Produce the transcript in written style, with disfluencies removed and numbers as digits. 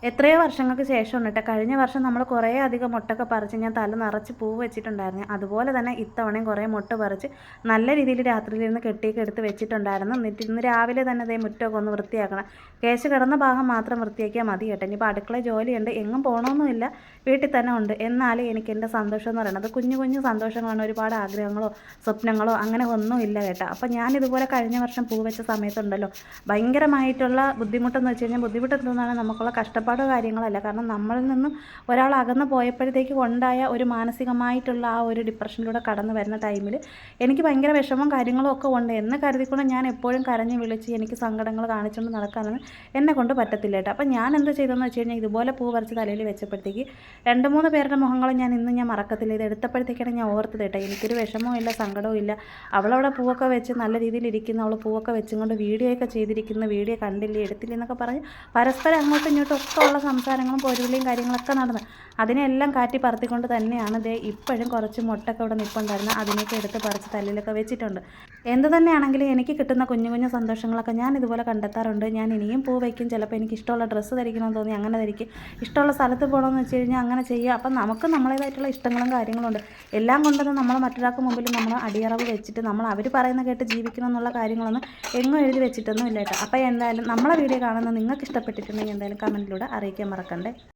എത്രയോ വർഷങ്ങൾക്ക് ശേഷമാണ് കേട്ടോ. കഴിഞ്ഞ വർഷം നമ്മൾ കുറേ അധികം മുട്ടൊക്കെ പറിച്ച് ഞാൻ തല നിറച്ച് പൂവ് വെച്ചിട്ടുണ്ടായിരുന്നു. അതുപോലെ തന്നെ ഇത്തവണയും കുറേ മുട്ട പറിച്ച് നല്ല രീതിയിൽ രാത്രിയിലിരുന്ന് കെട്ടിയൊക്കെ എടുത്ത് വെച്ചിട്ടുണ്ടായിരുന്നു. എന്നിട്ട് ഇന്ന് രാവിലെ തന്നെ അതേ മുറ്റമൊക്കെ ഒന്ന് വൃത്തിയാക്കണം. കേശ് കിടന്ന ഭാഗം മാത്രം വൃത്തിയാക്കിയാൽ മതി കേട്ടോ. ഇനിയിപ്പോൾ അടുക്കള ജോലിയുണ്ട്, എങ്ങും പോകണമെന്നുമില്ല, വീട്ടിൽ തന്നെ ഉണ്ട്. എന്നാലും എനിക്ക് എൻ്റെ സന്തോഷം എന്ന് പറയുന്നത് കുഞ്ഞു കുഞ്ഞു സന്തോഷങ്ങളാണ്. ഒരുപാട് ആഗ്രഹങ്ങളോ സ്വപ്നങ്ങളോ അങ്ങനെ ഒന്നുമില്ല കേട്ടോ. അപ്പോൾ ഞാനിതുപോലെ കഴിഞ്ഞ വർഷം പൂ വെച്ച സമയത്തുണ്ടല്ലോ ഭയങ്കരമായിട്ടുള്ള ബുദ്ധിമുട്ടെന്ന് വെച്ച് കഴിഞ്ഞാൽ, ബുദ്ധിമുട്ടെന്താണ് നമുക്കുള്ള കഷ്ടപ്പാട് കാര്യങ്ങളല്ല. കാരണം നമ്മളിൽ നിന്നും ഒരാൾ അകന്ന് പോയപ്പോഴത്തേക്ക് ഉണ്ടായ ഒരു മാനസികമായിട്ടുള്ള ആ ഒരു ഡിപ്രഷനിലൂടെ കടന്നു വരുന്ന ടൈമിൽ എനിക്ക് ഭയങ്കര വിഷമവും കാര്യങ്ങളും ഒക്കെ ഉണ്ട് എന്ന് കരുതിക്കൊണ്ട് ഞാൻ എപ്പോഴും കരഞ്ഞ് വിളിച്ച് എനിക്ക് സങ്കടങ്ങൾ കാണിച്ചുകൊണ്ട് നടക്കാനൊന്നും എന്നെ കൊണ്ട് പറ്റത്തില്ല കേട്ടോ. അപ്പം ഞാൻ എന്ത് ചെയ്തെന്ന് വെച്ച് കഴിഞ്ഞാൽ, ഇതുപോലെ പൂ പറിച്ച് തലയിൽ വെച്ചപ്പോഴത്തേക്ക് 2-3 പേരുടെ മുഖങ്ങൾ ഞാൻ മറക്കത്തില്ല. ഇത് എടുത്തപ്പോഴത്തേക്കാണ് ഞാൻ ഓർത്തത് കേട്ടോ. എനിക്കൊരു വിഷമവും ഇല്ല, സങ്കടവും ഇല്ല. അവളവിടെ പൂവൊക്കെ വെച്ച് നല്ല രീതിയിൽ ഇരിക്കുന്ന, അവൾ പൂവൊക്കെ വെച്ചും കൊണ്ട് വീഡിയോ ഒക്കെ ചെയ്തിരിക്കുന്ന, വീഡിയോ കണ്ടില്ലേ എടുത്തില്ലേ എന്നൊക്കെ പറഞ്ഞ് പരസ്പരം അങ്ങോട്ടും ഇങ്ങോട്ടും ഒക്കെ ഉള്ള സംസാരങ്ങളും പൊരുവിളിയും കാര്യങ്ങളൊക്കെ നടന്ന് അതിനെല്ലാം കാറ്റി പറത്തിക്കൊണ്ട് തന്നെയാണ് ദേ ഇപ്പോഴും കുറച്ച് മുട്ടൊക്കെ ഇവിടെ നിൽപ്പുണ്ടായിരുന്നു. അതിനൊക്കെ എടുത്ത് പറിച്ച് തല്ലിലൊക്കെ വെച്ചിട്ടുണ്ട്. എന്ത് തന്നെയാണെങ്കിലും എനിക്ക് കിട്ടുന്ന കുഞ്ഞു കുഞ്ഞു സന്തോഷങ്ങളൊക്കെ ഞാൻ ഇതുപോലെ കണ്ടെത്താറുണ്ട്. ഞാൻ ഇനിയും പൂ വയ്ക്കും. ചിലപ്പോൾ എനിക്ക് ഇഷ്ടമുള്ള ഡ്രസ്സ് ധരിക്കണമെന്ന് തോന്നി അങ്ങനെ ധരിക്കും, ഇഷ്ടമുള്ള സ്ഥലത്ത് പോകണമെന്ന് വെച്ച് കഴിഞ്ഞാൽ അങ്ങനെ ചെയ്യുക. അപ്പം നമുക്ക് നമ്മളേതായിട്ടുള്ള ഇഷ്ടങ്ങളും കാര്യങ്ങളുണ്ട്. എല്ലാം കൊണ്ടൊന്നും നമ്മൾ മറ്റൊരാൾക്ക് മുമ്പിൽ നമ്മൾ അടിയറവ് വെച്ചിട്ട് നമ്മൾ അവർ പറയുന്ന കേട്ട് ജീവിക്കണം എന്നുള്ള കാര്യങ്ങളൊന്നും എങ്ങും എഴുതി വെച്ചിട്ടൊന്നും ഇല്ല കേട്ടോ. അപ്പോൾ എന്തായാലും നമ്മളെ വീഡിയോ കാണുന്നത് നിങ്ങൾക്ക് ഇഷ്ടപ്പെട്ടിട്ടുണ്ടെങ്കിൽ എന്തായാലും കമൻറ്റിലൂടെ അറിയിക്കാൻ മറക്കണ്ടേ.